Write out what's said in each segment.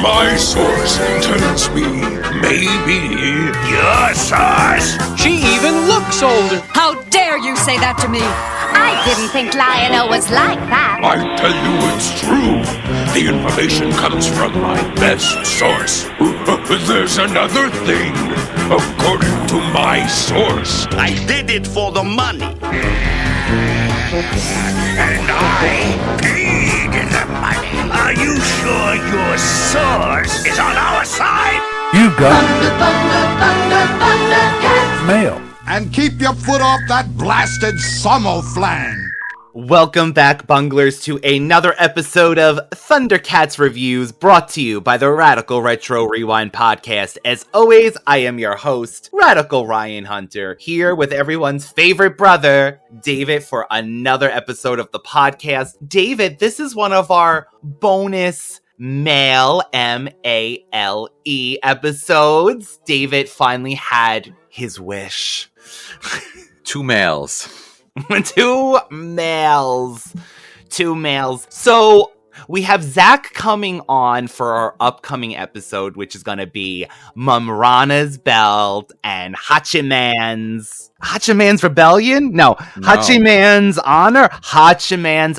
My source tells me maybe your source. She even looks older. How dare you say that to me? I didn't think Lion-O was like that. I tell you it's true. The information comes from my best source. There's another thing. According to my source, I did it for the money. and I paid the money. Are you sure your source is on our side? You got ThunderCats. mail. And keep your foot off that blasted Sommoflang. Welcome back, Bunglers, to another episode of ThunderCats Reviews, brought to you by the Radical Retro Rewind podcast. As always, I am your host, Radical Ryan Hunter, here with everyone's favorite brother, David, for another episode of the podcast. David, this is one of our bonus Mail, M-A-L-E episodes. David finally had his wish. Two males. Two males. So we have Zach coming on for our upcoming episode, which is going to be Mumm-ra's Belt and Hachiman's Rebellion? No. Hachiman's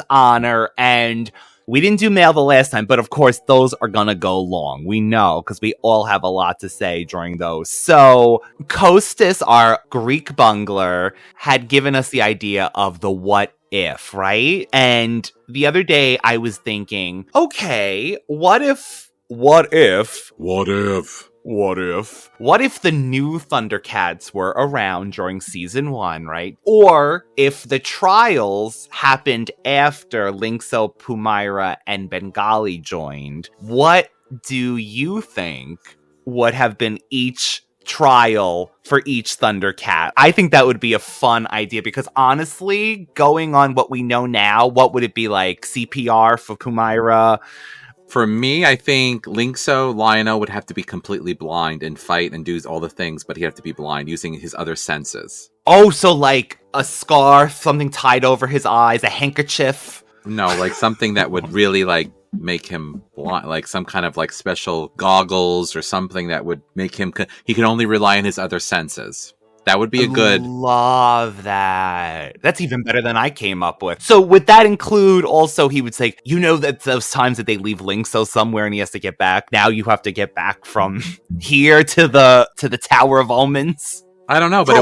Honor. And we didn't do mail the last time, but of course those are gonna go long. We know, because we all have a lot to say during those. So, Kostas, our Greek bungler, had given us the idea of the what if, right? And the other day I was thinking, okay, what if the new ThunderCats were around during season 1, right? Or if the trials happened after Linkso, Mumm-ra, and Bengali joined, what do you think would have been each trial for each ThunderCat? I think that would be a fun idea, because honestly, going on what we know now, what would it be like? CPR for Mumm-ra? For me, I think Linkso, Lion-O would have to be completely blind and fight and do all the things, but he'd have to be blind using his other senses. Oh, so like a scarf, something tied over his eyes, a handkerchief? No, like something that would really like make him blind, like some kind of like special goggles or something that would make him, he can only rely on his other senses. That would be a good... Love that. That's even better than I came up with. So would that include also, he would say, you know that those times that they leave Linkso somewhere and he has to get back, now you have to get back from here to the Tower of Omens? I don't know, but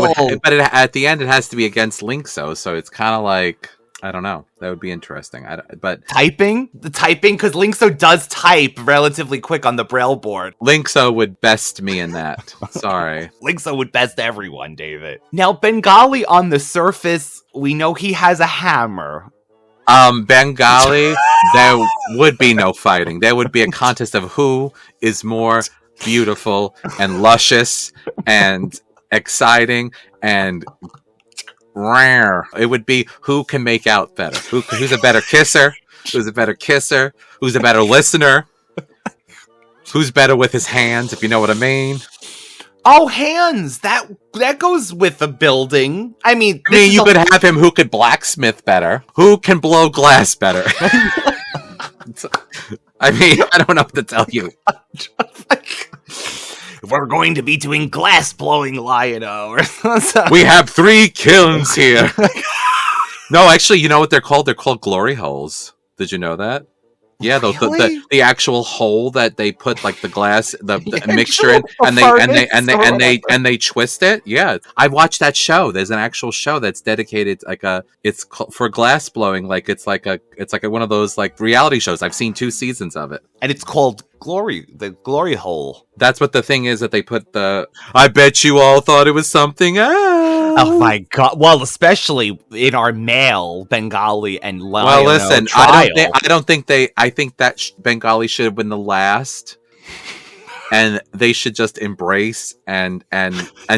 at the end it has to be against Linkso, so it's kind of like... I don't know. That would be interesting. But typing? The typing? Because Linkso does type relatively quick on the Braille board. Linkso would best me in that. Sorry. Linkso would best everyone, David. Now, Bengali on the surface, we know he has a hammer. Bengali, there would be no fighting. There would be a contest of who is more beautiful and luscious and exciting and... rare. It would be who can make out better. Who's a better kisser? Who's a better listener? Who's better with his hands, if you know what I mean? Oh, hands! That goes with the building. I mean, you could have him who could blacksmith better. Who can blow glass better? I mean, I don't know what to tell you. We're going to be doing glass blowing, Lion-O. We have 3 kilns here. No, actually, you know what they're called? They're called glory holes. Did you know that? Yeah, really? the actual hole that they put like the glass, the mixture in, and they twist it. Yeah, I watched that show. There's an actual show that's dedicated it's for glass blowing. Like it's like one of those like reality shows. I've seen 2 seasons of it, and it's called the glory hole. That's what the thing is that they put the. I bet you all thought it was something else. Oh my god! Well, especially in our male Bengali and Lion-O Well, listen, trial. I think that Bengali should have been the last, and they should just embrace and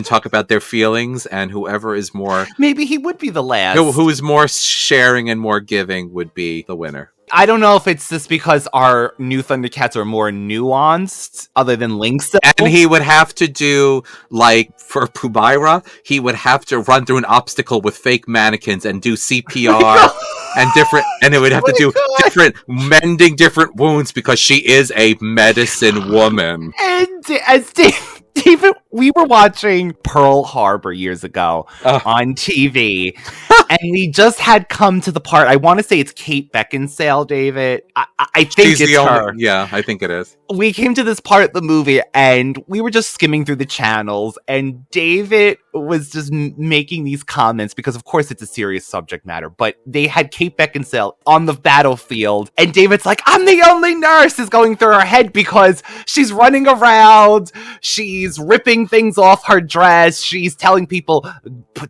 talk about their feelings, and whoever is more maybe he would be the last. Who is more sharing and more giving would be the winner. I don't know if it's just because our new Thundercats are more nuanced, other than Link's. And he would have to do, like, for Pumaira, he would have to run through an obstacle with fake mannequins and do CPR and it would have to do mending different wounds because she is a medicine woman. And as David, we were watching Pearl Harbor years ago on TV, and we just had come to the part, I want to say it's Kate Beckinsale, David. I think it's her. Yeah, I think it is. We came to this part of the movie, and we were just skimming through the channels, and David was just making these comments, because of course it's a serious subject matter, but they had Kate Beckinsale on the battlefield, and David's like, I'm the only nurse, is going through her head because she's running around, she's ripping things off her dress, she's telling people,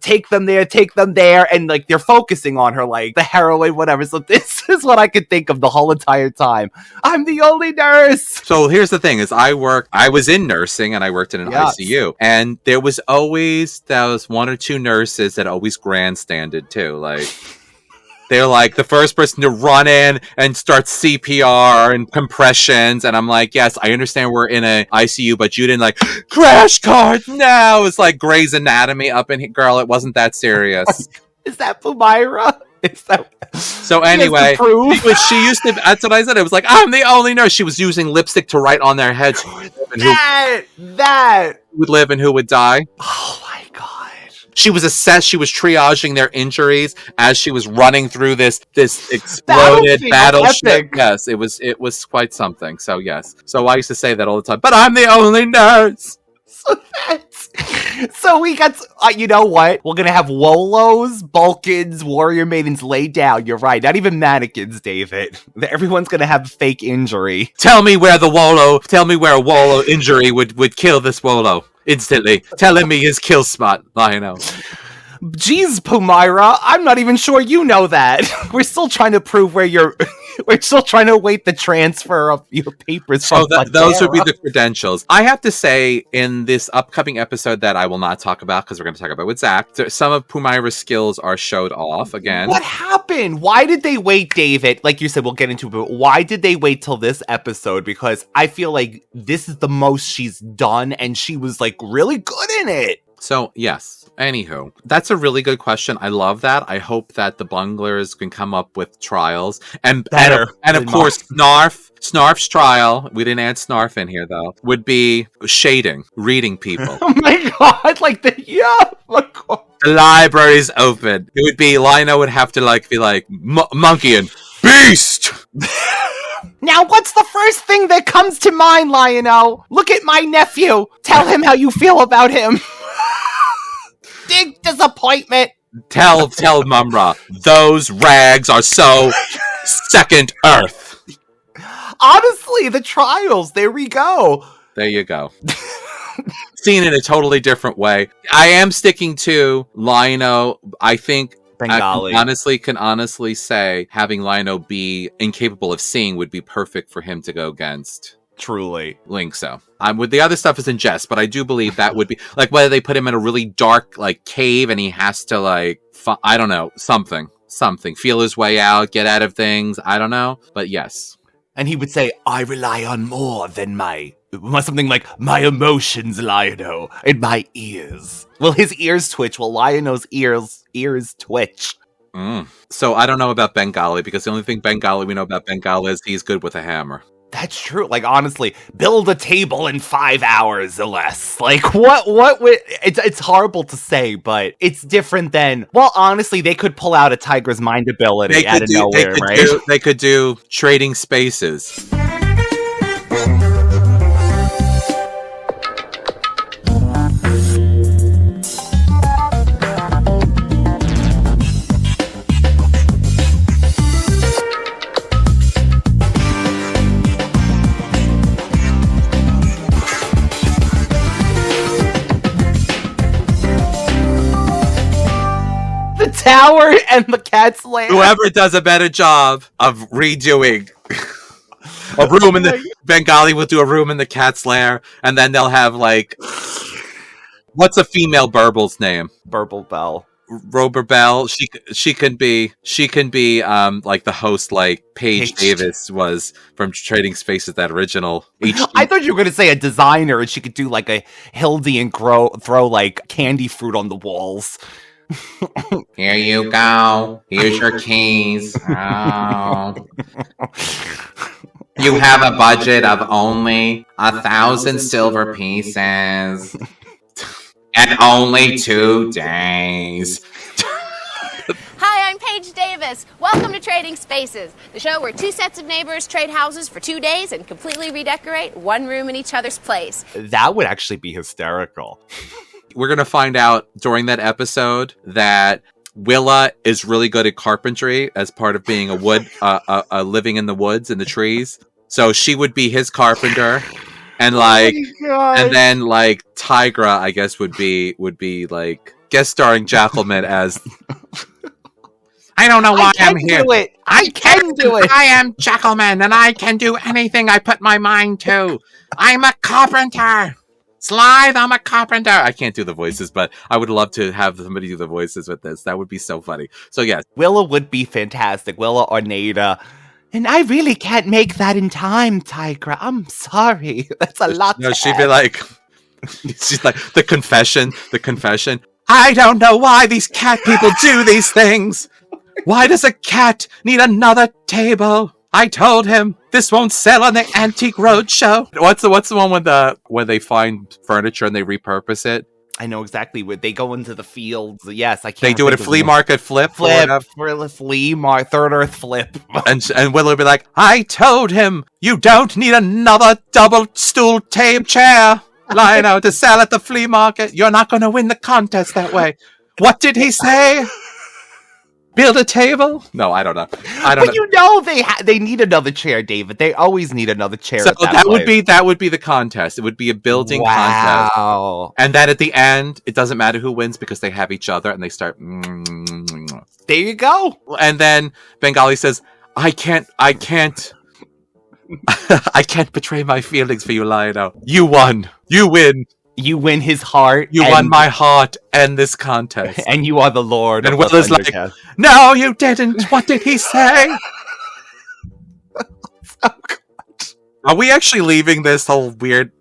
take them there, and like they're focusing on her like the heroine, whatever. So this is what I could think of the whole entire time. I'm the only nurse. So here's the thing: is I was in nursing and I worked in an ICU, and there was always one or two nurses that always grandstanded too, like. They're like the first person to run in and start CPR and compressions. And I'm like, yes, I understand we're in an ICU, but you didn't like crash cart now. It's like Grey's Anatomy up in here. Girl, it wasn't that serious. Is that Pumaira? So anyway, she used to, that's what I said. It was like, I'm the only nurse. She was using lipstick to write on their heads who would live and who would die. Oh my God. She was triaging their injuries as she was running through this exploded battleship. Yes, it was quite something. So yes. So I used to say that all the time. But I'm the only nurse. So we got, you know what? We're gonna have Wolos, Balkans, Warrior Maidens lay down. You're right. Not even mannequins, David. Everyone's gonna have a fake injury. Tell me where a Wolo injury would kill this Wolo instantly. Telling me his kill spot, Lionel. Jeez, Pumaira, I'm not even sure you know that. We're still trying to prove where you're. We're still trying to await the transfer of your papers. So those would be the credentials. I have to say, in this upcoming episode that I will not talk about because we're going to talk about with Zach, some of Pumaira's skills are showed off again. What happened? Why did they wait, David? Like you said, we'll get into it, but why did they wait till this episode? Because I feel like this is the most she's done, and she was like really good in it. So, yes. Anywho, that's a really good question. I love that. I hope that the Bunglers can come up with trials. And of course, Snarf's trial, we didn't add Snarf in here though, would be shading, reading people. Oh my God, of course. The library's open. It would be, Lino would have to be like, monkey and beast! Now, what's the first thing that comes to mind, Lionel? Look at my nephew. Tell him how you feel about him. Big disappointment. Tell mumm-ra, those rags are so second Earth. Honestly, the trials. There we go. There you go. Seen in a totally different way. I am sticking to Lino. I think Bengali. I can honestly say having Lino be incapable of seeing would be perfect for him to go against. Truly. Link, so. With the other stuff is in jest, but I do believe that would be, like, whether they put him in a really dark, like, cave and he has to, like, I don't know, something. Feel his way out, get out of things, I don't know, but yes. And he would say, I rely on more than something like, my emotions, Lionel, and my ears. Will his ears twitch? Will Lionel's ears twitch? So I don't know about Bengali, because the only thing we know about Bengali is he's good with a hammer. That's true. Like, honestly, build a table in 5 hours or less. Like, what would... It's horrible to say, but it's different than... Well, honestly, they could pull out a Tiger's Mind ability out of nowhere, right? They could do trading spaces. Tower and the cat's lair. Whoever does a better job of redoing a room in the Bengali will do a room in the cat's lair, and then they'll have like, what's a female Burble's name? Burble Bell. Rober Bell. She can be like the host, like Paige Davis was from Trading Spaces, that original. I thought you were gonna say a designer, and she could do like a Hildy and throw like candy fruit on the walls. Here you go. Here's your keys. Oh. You have a budget of only 1,000 silver pieces. And only 2 days. Hi, I'm Paige Davis. Welcome to Trading Spaces, the show where 2 sets of neighbors trade houses for 2 days and completely redecorate one room in each other's place. That would actually be hysterical. We're going to find out during that episode that Willa is really good at carpentry as part of being living in the woods and the trees. So she would be his carpenter. And like, and then like Tigra, I guess would be like guest starring Jackalman as. I don't know why I'm here. I can do it. I am Jackalman, and I can do anything I put my mind to. I'm a carpenter. Slithe, I'm a carpenter. I can't do the voices, but I would love to have somebody do the voices with this. That would be so funny. So yes, Willa would be fantastic. Willa or Nada. And I really can't make that in time, Tigra. I'm sorry. That's a lot. No, she'd be like, she's like, the confession. I don't know why these cat people do these things. Why does a cat need another table? I told him this won't sell on the Antique Roadshow. What's the one where they find furniture and they repurpose it? I know exactly where they go into the fields. Yes, I can't. They do it at flea market flip for the flea market, Third Earth flip. and Willow would be like, I told him you don't need another double stool tape chair, Lionel, to sell at the flea market. You're not going to win the contest that way. What did he say? Build a table? No, I don't know. But you know they need another chair, David. They always need another chair. So that would be the contest. It would be a building contest. And then at the end, it doesn't matter who wins because they have each other and they start. There you go. And then Bengali says, I can't I can't betray my feelings for you, Lionel. You won. You win. You win his heart. You won my heart and this contest. And you are the Lord. And Will is like, no, you didn't. What did he say? Are we actually leaving this whole weird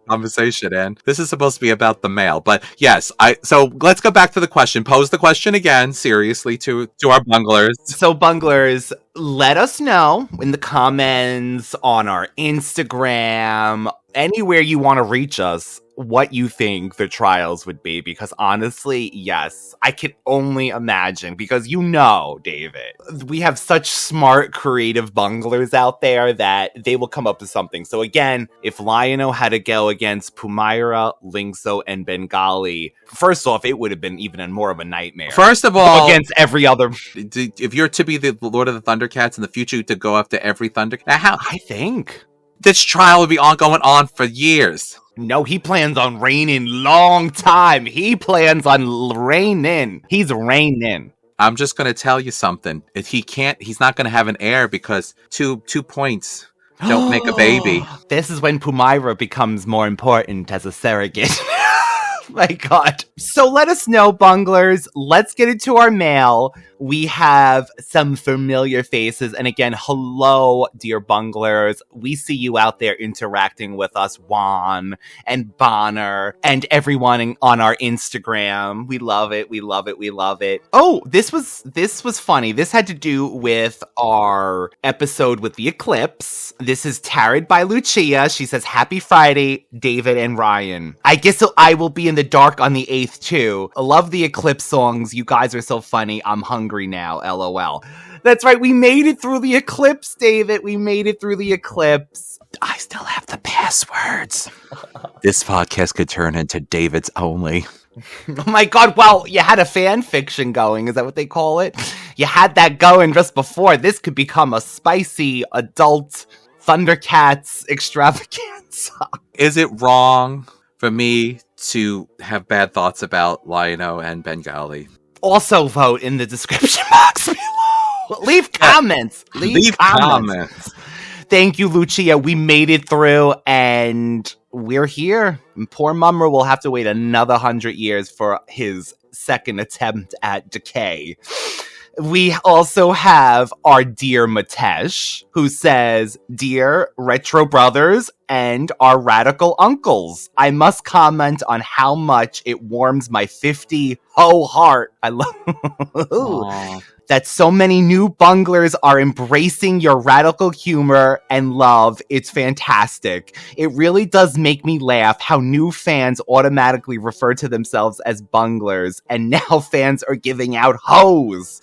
conversation in? This is supposed to be about the mail. But yes, so let's go back to the question. Pose the question again, seriously, to our bunglers. So bunglers, let us know in the comments, on our Instagram, anywhere you want to reach us, what you think the trials would be, because honestly, yes, I can only imagine, because David, we have such smart, creative bunglers out there that they will come up with something. So again, if Lionel had to go against Mumm-ra, Lingso, and Bengali, first off, it would have been even more of a nightmare. First of all, against every other. If you're to be the Lord of the ThunderCats in the future, to go after every ThunderCat, how? I think this trial would be going on for years. No, he plans on reigning long time. He plans on reigning. He's reigning. I'm just going to tell you something. If he's not going to have an heir because 2 points don't make a baby. This is when Mumm-ra becomes more important as a surrogate. My God. So let us know, bunglers. Let's get into our mail. We have some familiar faces. And again, hello, dear bunglers. We see you out there interacting with us, Juan and Bonner and everyone on our Instagram. We love it. We love it. We love it. Oh, this was funny. This had to do with our episode with the eclipse. This is tarot by Lucia. She says, Happy Friday, David and Ryan. I guess I will be in the dark on the 8th too. I love the eclipse songs. You guys are so funny. I'm hungry now, LOL. That's right, we made it through the eclipse, David. We made it through the eclipse. I still have the passwords. This podcast could turn into David's Only. Oh my God, well, you had a fan fiction going. Is that what they call it? You had that going just before. This could become a spicy adult ThunderCats extravaganza. Is it wrong for me to have bad thoughts about Lionel and Bengali? Also vote in the description box below. Leave comments. Leave comments. Thank you, Lucia. We made it through, and we're here. And poor Mumm-ra will have to wait another 100 years for his second attempt at decay. We also have our dear Matesh, who says, "Dear Retro Brothers and our radical uncles, I must comment on how much it warms my 50 ho heart. I love that so many new bunglers are embracing your radical humor and love. It's fantastic. It really does make me laugh how new fans automatically refer to themselves as bunglers, and now fans are giving out hoes."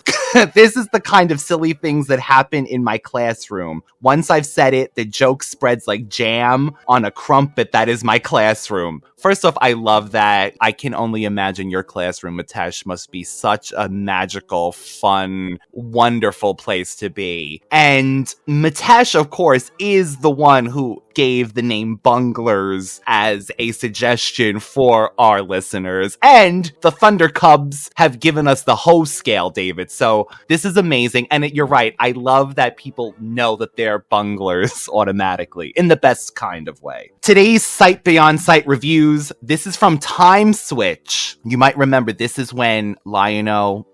This is the kind of silly things that happen in my classroom. Once I've said it, the joke spreads like jam on a crumpet. That is my classroom. First off, I love that. I can only imagine your classroom, Matesh, must be such a magical, fun, wonderful place to be. And Matesh, of course, is the one who gave the name Bunglers as a suggestion for our listeners. And the Thunder Cubs have given us the hoe scale, David. So this is amazing. And you're right. I love that people know that they're bunglers automatically in the best kind of way. Today's Sight Beyond Sight reviews. This is from Time Switch. You might remember this is when Lion-O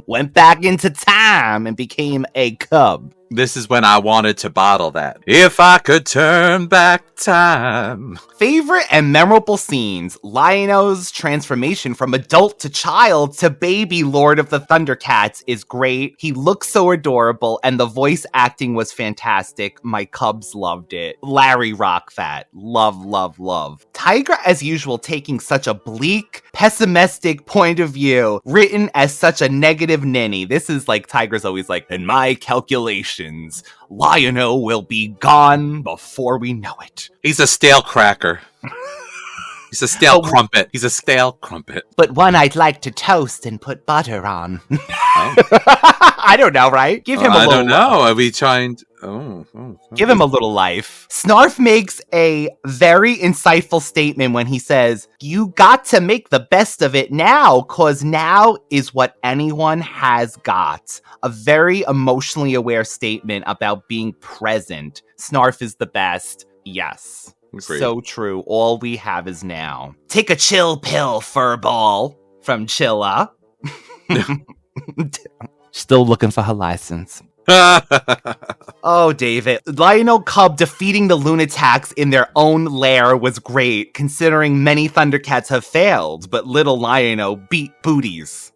went back into time and became a cub. This is when I wanted to bottle that. If I could turn back time. Favorite and memorable scenes. Lion-O's transformation from adult to child to baby Lord of the ThunderCats is great. He looks so adorable and the voice acting was fantastic. My cubs loved it. Larry Rockfat. Love, love, love. Tiger, as usual, taking such a bleak, pessimistic point of view, written as such a negative ninny. This is like Tiger's always like, in my calculation, Lion-O will be gone before we know it. He's a stale cracker. He's a stale crumpet. He's a stale crumpet. But one I'd like to toast and put butter on. I don't know, right? Give him a little. I don't know. Are we trying to... Give him a little life. Snarf makes a very insightful statement when he says, "You got to make the best of it now, cause now is what anyone has got." A very emotionally aware statement about being present. Snarf is the best. Yes. Agreed. So true. All we have is now. Take a chill pill, furball, from Chilla. Still looking for her license. Oh, David. Lion-O Cub defeating the Lunatics in their own lair was great, considering many Thundercats have failed, but little Lion-O beat booties.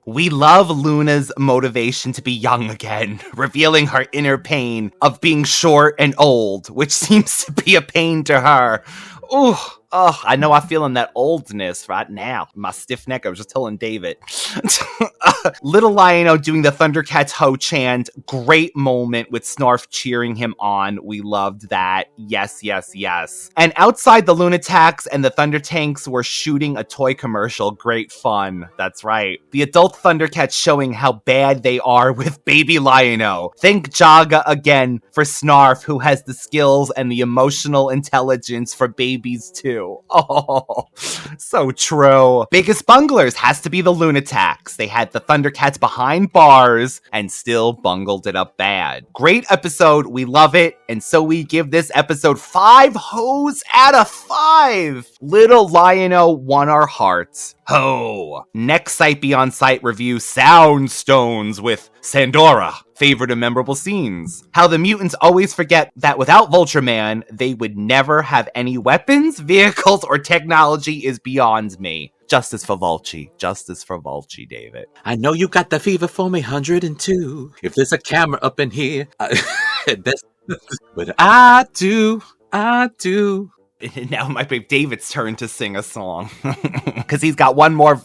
We love Luna's motivation to be young again, revealing her inner pain of being short and old, which seems to be a pain to her. Ooh. Oh, I know I'm feeling that oldness right now. My stiff neck, I was just telling David. Little Lion-O doing the ThunderCats ho chant. Great moment with Snarf cheering him on. We loved that. Yes, yes, yes. And outside the Lunatics and the Thunder Tanks were shooting a toy commercial. Great fun. That's right. The adult ThunderCats showing how bad they are with baby Lion-O. Thank Jaga again for Snarf, who has the skills and the emotional intelligence for babies too. Oh, so true. Biggest bunglers has to be the Lunatics. They had the ThunderCats behind bars and still bungled it up bad. Great episode. We love it. And so we give this episode 5 hoes out of 5. Little Lion-O won our hearts. Ho. Next Sight Beyond Sight review, Sound Stones with Sandora. Favorite and memorable scenes. How the mutants always forget that without Vulture Man, they would never have any weapons, vehicles, or technology is beyond me. Justice for Vulture. Justice for Vulture, David. I know you got the fever for me, 102. If there's a camera up in here, but I do. Now it might be David's turn to sing a song. Because he's got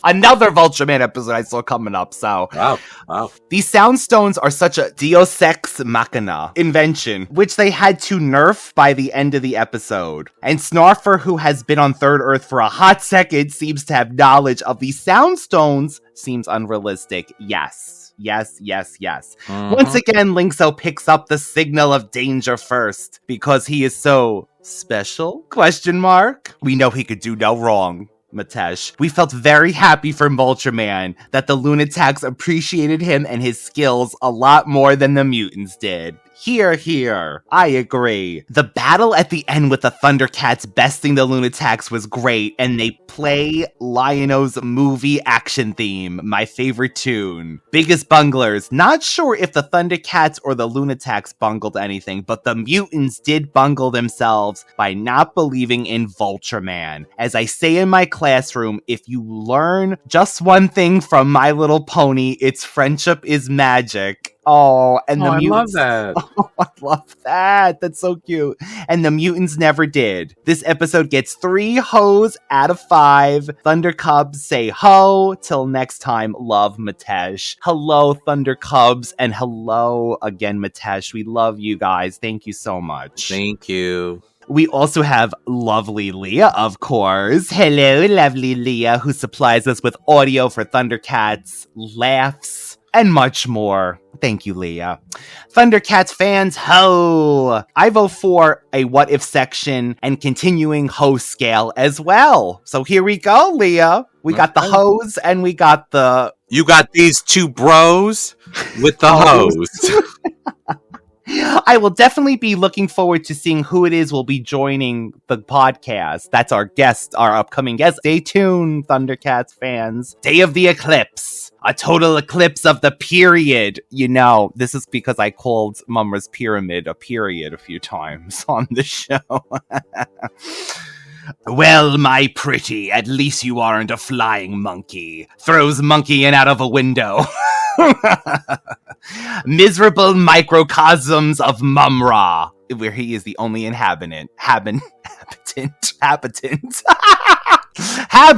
another Vulture Man episode I saw coming up, so. Wow. These sound stones are such a Deus Ex Machina invention, which they had to nerf by the end of the episode. And Snarfer, who has been on Third Earth for a hot second, seems to have knowledge of these sound stones. Seems unrealistic. Yes. Mm-hmm. Once again, Linkso picks up the signal of danger first, because he is so special? ? We know he could do no wrong. Matesh. We felt very happy for Vulture Man, that the Lunatics appreciated him and his skills a lot more than the mutants did. Here. I agree. The battle at the end with the ThunderCats besting the Lunatics was great, and they play Lion-O's movie action theme, my favorite tune. Biggest bunglers. Not sure if the ThunderCats or the Lunatics bungled anything, but the mutants did bungle themselves by not believing in Vulture Man. As I say in my classroom, if you learn just one thing from My Little Pony, it's friendship is magic. Oh, and the mutants. I love that. Oh, I love that. That's so cute. And the mutants never did. This episode gets 3 hoes out of 5. Thunder Cubs say ho. Till next time, love Mitesh. Hello, Thunder Cubs, and hello again, Mitesh. We love you guys. Thank you so much. Thank you. We also have lovely Leah, of course. Hello, lovely Leah, who supplies us with audio for ThunderCats, laughs, and much more. Thank you, Leah. ThunderCats fans, ho! I vote for a what if section and continuing ho scale as well. So here we go, Leah. We got the hoes and we got the... You got these 2 bros with the hoes. I will definitely be looking forward to seeing who it is will be joining the podcast. That's our guest, our upcoming guest. Stay tuned, ThunderCats fans. Day of the eclipse. A total eclipse of the period. You know, this is because I called Mumm-ra's pyramid a period a few times on the show. Well, my pretty, at least you aren't a flying monkey. Throws monkey in out of a window. Miserable microcosms of mumm-ra, where he is the only habitant. Inhabitant. Now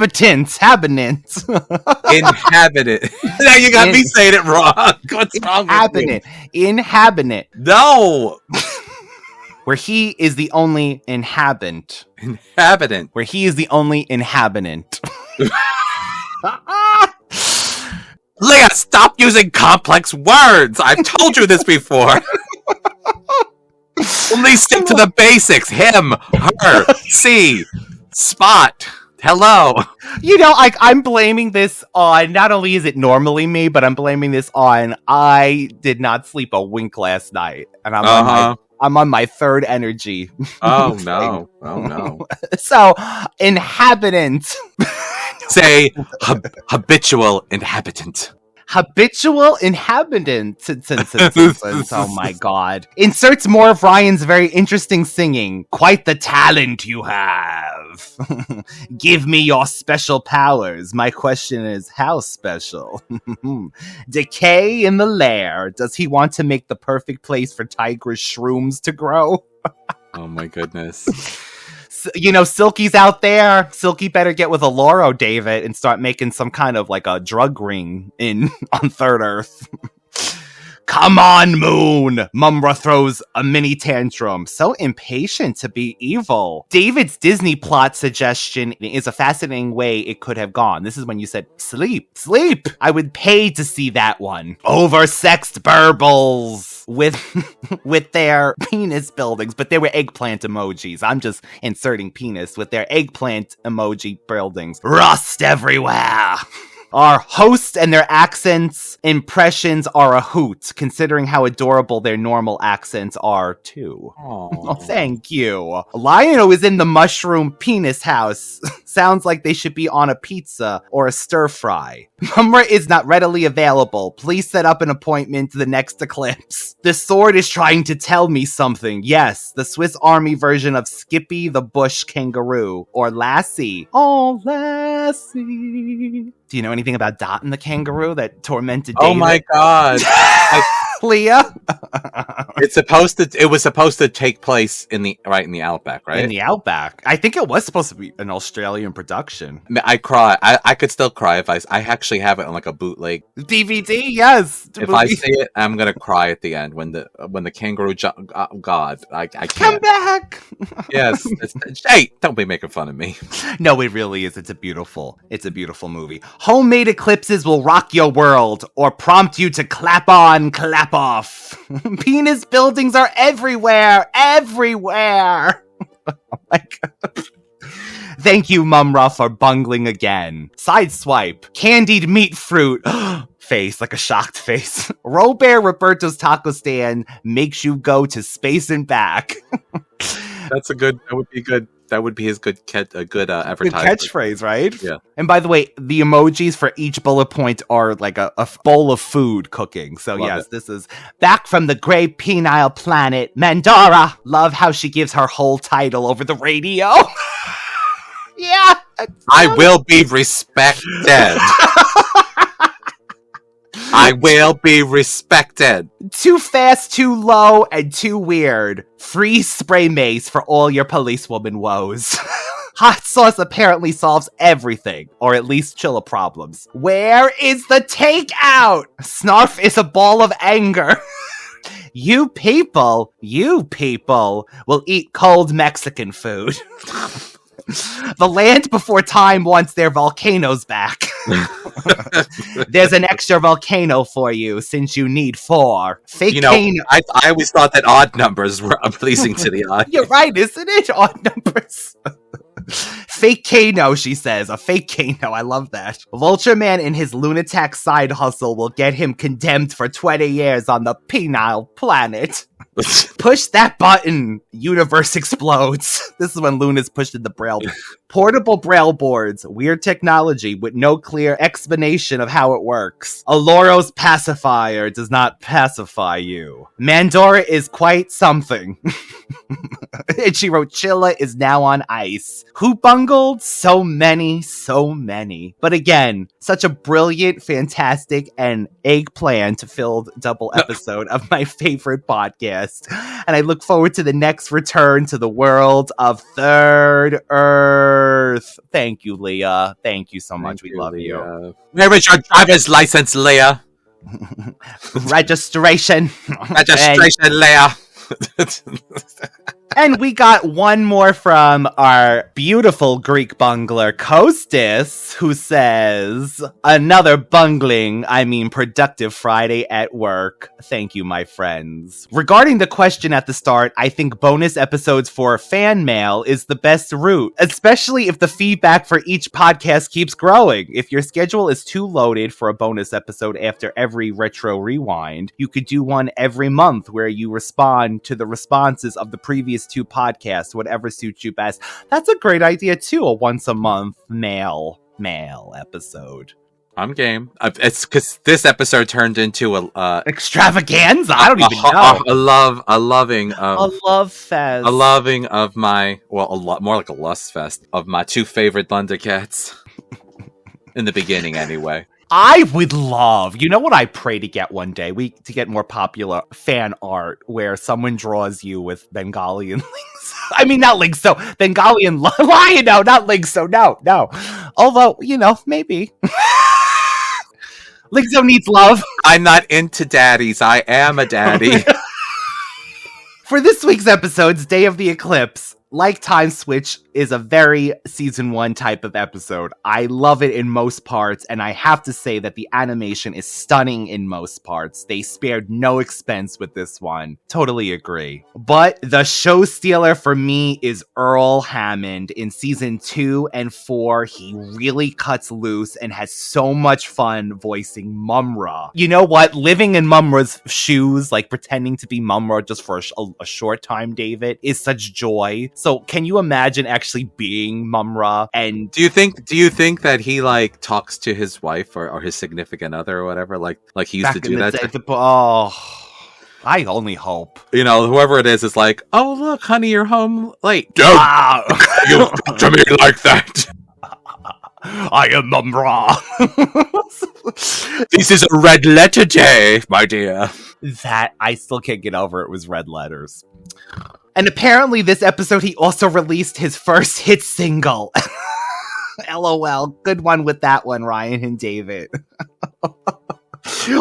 you got me saying it wrong. What's wrong with you? Inhabitant. No. Where he is the only inhabitant. Inhabitant. Where he is the only inhabitant. Leah, stop using complex words. I've told you this before. Only stick to the basics. Him, her, see, spot. Hello. You know, I'm blaming this on, not only is it normally me, but I'm blaming this on I did not sleep a wink last night. And I'm on my 3rd energy. Oh, no. Oh, no. So, inhabitant. Say habitual inhabitant. Habitual inhabitant. Oh my god. Inserts more of Ryan's very interesting singing. Quite the talent you have. Give me your special powers. My question is, how special? Decay in the lair. Does he want to make the perfect place for Tiger's shrooms to grow? Oh my goodness. You know, Silky's out there. Silky better get with Aloro, David, and start making some kind of like a drug ring on Third Earth. Come on, Moon! Mumm-ra throws a mini tantrum. So impatient to be evil. David's Disney plot suggestion is a fascinating way it could have gone. This is when you said, sleep. I would pay to see that one. Oversexed burbles with their penis buildings, but they were eggplant emojis. I'm just inserting penis with their eggplant emoji buildings. Rust everywhere. Our host and their accents impressions are a hoot, considering how adorable their normal accents are, too. Oh, thank you. Lion-O is in the mushroom penis house. Sounds like they should be on a pizza or a stir-fry. Mumm-ra is not readily available. Please set up an appointment to the next eclipse. The sword is trying to tell me something. Yes, the Swiss Army version of Skippy the Bush Kangaroo. Or Lassie. Oh, Lassie. Do you know anything about Dot and the kangaroo that tormented David? Oh my god. Leah? It was supposed to take place in the Outback, right? In the Outback. I think it was supposed to be an Australian production. I cry. I could still cry if I actually have it on like a bootleg DVD. Yes. If I see it, I'm gonna cry at the end when the kangaroo god. I can't. Come back. Yes. Hey, don't be making fun of me. No, it really is. It's a beautiful movie. Homemade eclipses will rock your world or prompt you to clap on, clap off. Penis buildings are everywhere. Oh my god. Thank you, Mumm-ra, for bungling again. Sideswipe. Candied meat fruit. face, like a shocked face. Robert Roberto's taco stand makes you go to space and back. That would be good. That would be his good advertisement. Good catchphrase, right? Yeah. And by the way, the emojis for each bullet point are like a bowl of food cooking. So yes, this is back from the gray penile planet, Mandara. Love how she gives her whole title over the radio. Yeah. I will be respected. I will be respected. Too fast, too low, and too weird. Free spray mace for all your policewoman woes. Hot sauce apparently solves everything, or at least chilla problems. Where is the takeout? Snarf is a ball of anger. You people will eat cold Mexican food. The land before time wants their volcanoes back. There's an extra volcano for you since you need 4. Fake Kano. I always thought that odd numbers were unpleasing to the eye. You're right, isn't it? Odd numbers. Fake Kano, she says. A fake Kano. I love that. Vulture Man and his lunatic side hustle will get him condemned for 20 years on the penile planet. Push that button. Universe explodes. This is when Luna's pushed in the braille. Portable braille boards. Weird technology with no clear explanation of how it works. Aloro's pacifier does not pacify you. Mandora is quite something. And she wrote, Chilla is now on ice. Who bungled? So many. But again, such a brilliant, fantastic, and eggplant-filled double episode of my favorite podcast. And I look forward to the next return to the world of Third Earth. Thank you, Leah. Thank you so much. We love you. Where is your driver's license, Leah? Registration, Leah. And we got one more from our beautiful Greek bungler, Kostis, who says, another productive Friday at work. Thank you, my friends. Regarding the question at the start, I think bonus episodes for fan mail is the best route, especially if the feedback for each podcast keeps growing. If your schedule is too loaded for a bonus episode after every retro rewind, you could do one every month where you respond to the responses of the previous 2 podcasts, whatever suits you best. That's a great idea too, a once a month mail episode. I'm game. It's because this episode turned into a extravaganza. I don't even know. A loving of my, well, a lot more like a lust fest of my 2 favorite ThunderCats. In the beginning, anyway. I would love, you know what I pray to get one day? To get more popular fan art where someone draws you with Bengali and links. I mean, not links, so Bengali and lion, no, not links, so no. Although, maybe. Lingzo needs love. I'm not into daddies. I am a daddy. For this week's episode's Day of the Eclipse, like Time Switch is a very season 1 type of episode. I love it in most parts, and I have to say that the animation is stunning in most parts. They spared no expense with this one. Totally agree. But the show stealer for me is Earl Hammond. In season 2 and 4, he really cuts loose and has so much fun voicing mumm-ra. You know what? Living in mumm-ra's shoes, like pretending to be mumm-ra just for a short time, David, is such joy. So can you imagine actually being mumm-ra? And do you think that he like talks to his wife or his significant other or whatever, like he used to do that? I only hope. Whoever it is like, oh look, honey, you're home late. Don't you talk to me like that. I am mumm-ra. This is a red letter day, my dear. That I still can't get over. It was red letters. And apparently this episode, he also released his first hit single. LOL. Good one with that one, Ryan and David.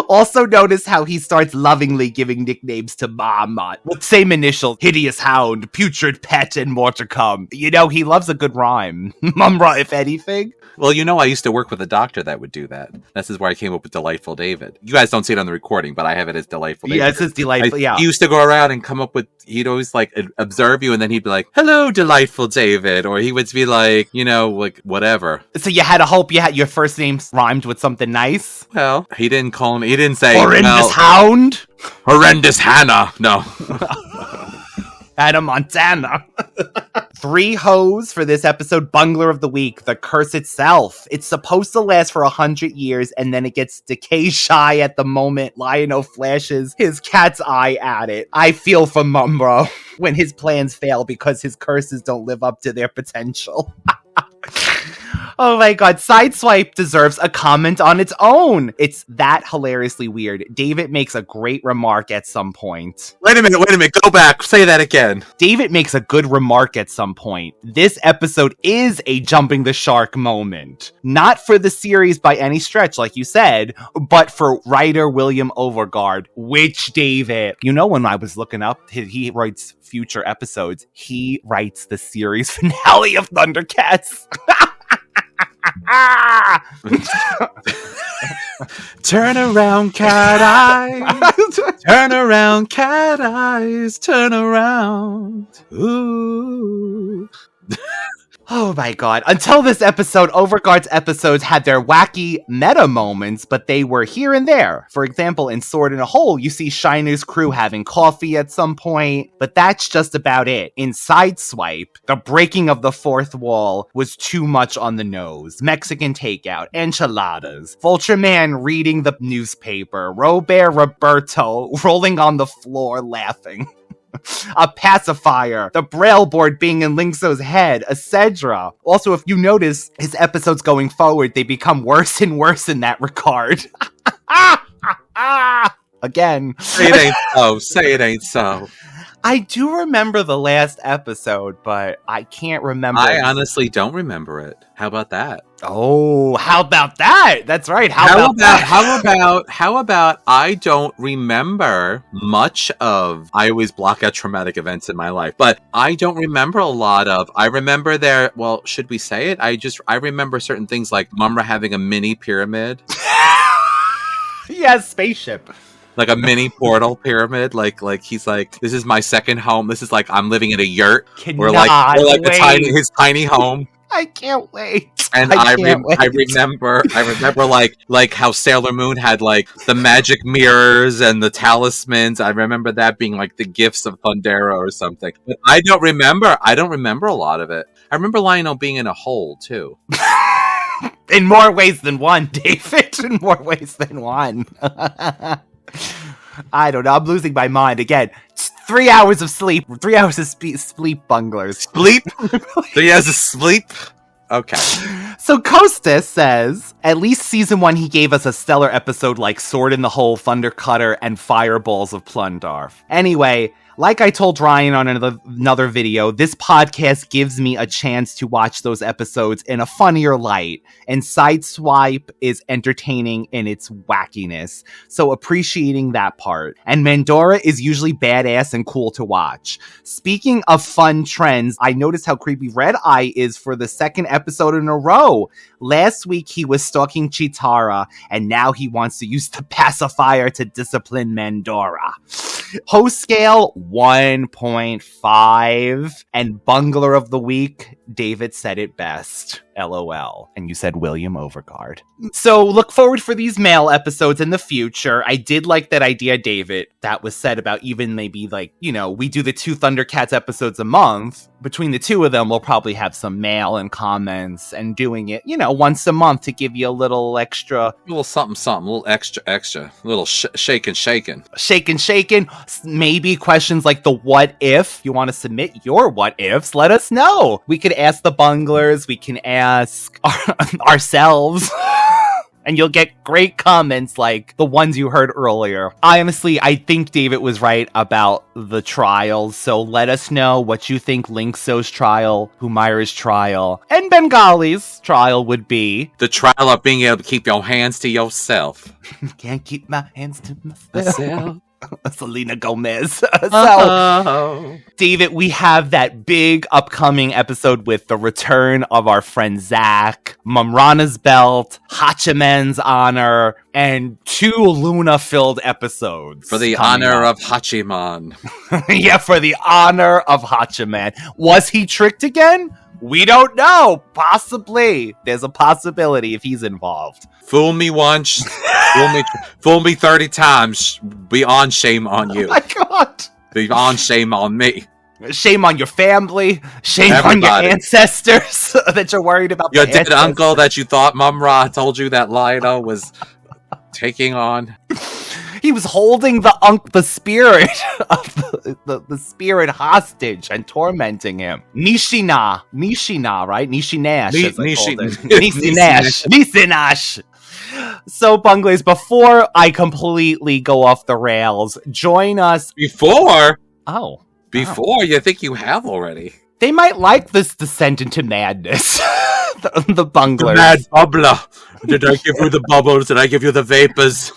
Also notice how he starts lovingly giving nicknames to Mom-ra with same initials, Hideous Hound, Putrid Pet, and more to come. You know, he loves a good rhyme. Mumm-ra, if anything. Well, you know, I used to work with a doctor that would do that. This is where I came up with Delightful David. You guys don't see it on the recording, but I have it as Delightful David. Yeah, it says Delightful, yeah. He used to go around and come up with, he'd always like observe you and then he'd be like, hello, Delightful David. Or he would be like, you know, like whatever. So you had to hope you had your first name rhymed with something nice? Well, he didn't call me, he didn't say, Horrendous Hound? Horrendous Hannah. No. Hannah Montana. 3 hoes for this episode, Bungler of the Week, the curse itself. It's supposed to last for 100 years, and then it gets decay shy at the moment Lion-O flashes his cat's eye at it. I feel for Mumm-ra when his plans fail because his curses don't live up to their potential. Oh my god, Sideswipe deserves a comment on its own. It's that hilariously weird. David makes a great remark at some point. Wait a minute, go back, say that again. David makes a good remark at some point. This episode is a jumping the shark moment. Not for the series by any stretch, like you said, but for writer William Overgaard, which David, you know, when I was looking up, he writes future episodes, he writes the series finale of ThunderCats. Turn around, cat eyes. Turn around, cat eyes. Turn around. Ooh. Oh my god. Until this episode, Overguard's episodes had their wacky meta moments, but they were here and there. For example, in Sword in a Hole, you see Shiner's crew having coffee at some point, but that's just about it. In Sideswipe, the breaking of the fourth wall was too much on the nose. Mexican takeout, enchiladas, Vulture Man reading the newspaper, Robert Roberto rolling on the floor laughing. A pacifier, the braille board being in Linkso's head, etc. Also, if you notice, his episodes going forward, they become worse and worse in that regard. Again. Say it ain't so. Say it ain't so. I do remember the last episode, but I can't remember. I honestly don't remember it. How about that? Oh, how about that? That's right. How about I don't remember much of, I always block out traumatic events in my life, but I don't remember a lot of, I remember well, should we say it? I remember certain things like Mumm-ra having a mini pyramid. Yes, spaceship. Like a mini portal pyramid, like he's like, this is my second home. This is like I'm living in a yurt, or like his tiny home. I can't wait. And I remember like how Sailor Moon had like the magic mirrors and the talismans. I remember that being like the gifts of Thundera or something. But I don't remember a lot of it. I remember Lion-O being in a hole too. In more ways than one, David. In more ways than one. I don't know. I'm losing my mind again. 3 hours of sleep. 3 hours of sleep, Bunglers. Sleep? 3 hours of sleep? Okay. So Costas says, at least season 1 he gave us a stellar episode like Sword in the Hole, Thunder Cutter, and Fireballs of Plundarf. Anyway, like I told Ryan on another video, this podcast gives me a chance to watch those episodes in a funnier light, and Sideswipe is entertaining in its wackiness, so appreciating that part. And Mandora is usually badass and cool to watch. Speaking of fun trends, I noticed how creepy Red Eye is for the second episode in a row. Last week he was stalking Chitara, and now he wants to use the pacifier to discipline Mandora. Host scale 1.5, and Bungler of the Week, David said it best. LOL. And you said William Overgaard. So look forward for these mail episodes in the future. I did like that idea, David, that was said about even maybe like, you know, we do the 2 ThunderCats episodes a month. Between the 2 of them, we'll probably have some mail and comments and doing it, you know, once a month to give you a little extra. A little something, a little extra. A little shaking. Shaking. Maybe questions like the what if. You want to submit your what ifs, let us know. We could ask the Bunglers. We can ask ourselves. And you'll get great comments like the ones you heard earlier. I think David was right about the trials, so let us know what you think Linkso's trial, Humaira's trial, and Bengali's trial would be. The trial of being able to keep your hands to yourself. Can't keep my hands to myself. Myself. Selena Gomez. So, David, we have that big upcoming episode with the return of our friend Zach, Mumm-ra's belt, Hachiman's honor, and 2 Luna-filled episodes. For the honor of Hachiman. Yeah, for the honor of Hachiman. Was he tricked again? We don't know. Possibly. There's a possibility if he's involved. Fool me once, fool me 30 times. Beyond shame on you. Oh my God. Beyond shame on me. Shame on your family. Shame on your ancestors that you're worried about. Your dead uncle that you thought Mumm-ra told you that Lionel was taking on. He was holding the spirit of the spirit hostage and tormenting him. Nishina, right? Nishinash. Nishinash. So, Bunglers, before I completely go off the rails, join us. Before? Oh. Before? You think you have already? They might like this descent into madness. the Bunglers. The mad bubbler. Did I give you the bubbles? Did I give you the vapors?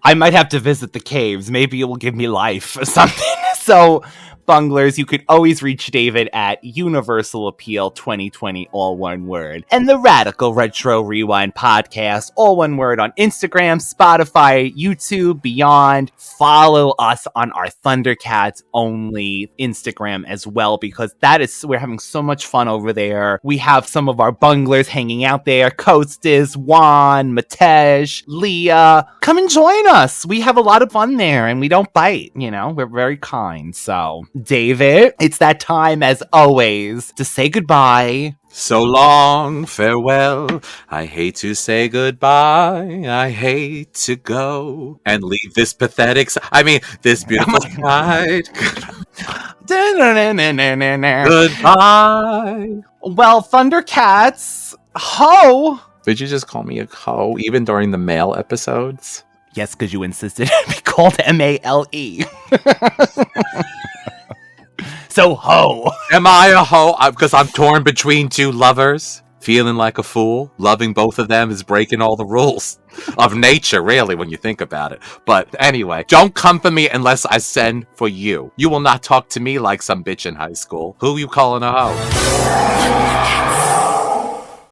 I might have to visit the caves. Maybe it will give me life or something. So, Bunglers, you could always reach David at Universal Appeal 2020, all one word. And the Radical Retro Rewind podcast, all one word, on Instagram, Spotify, YouTube, beyond. Follow us on our ThunderCats only Instagram as well, because we're having so much fun over there. We have some of our Bunglers hanging out there. Kostas, Juan, Matej, Leah. Come and join us. We have a lot of fun there and we don't bite, we're very kind. So, David, it's that time as always to say goodbye. So long, farewell. I hate to say goodbye. I hate to go and leave this this beautiful side. Goodbye. Well, ThunderCats, ho! Did you just call me a hoe even during the mail episodes? Yes, because you insisted it be called M-A-L-E. So, ho. Am I a hoe? Because I'm torn between 2 lovers, feeling like a fool. Loving both of them is breaking all the rules of nature, really, when you think about it. But anyway, don't come for me unless I send for you. You will not talk to me like some bitch in high school. Who you calling a hoe?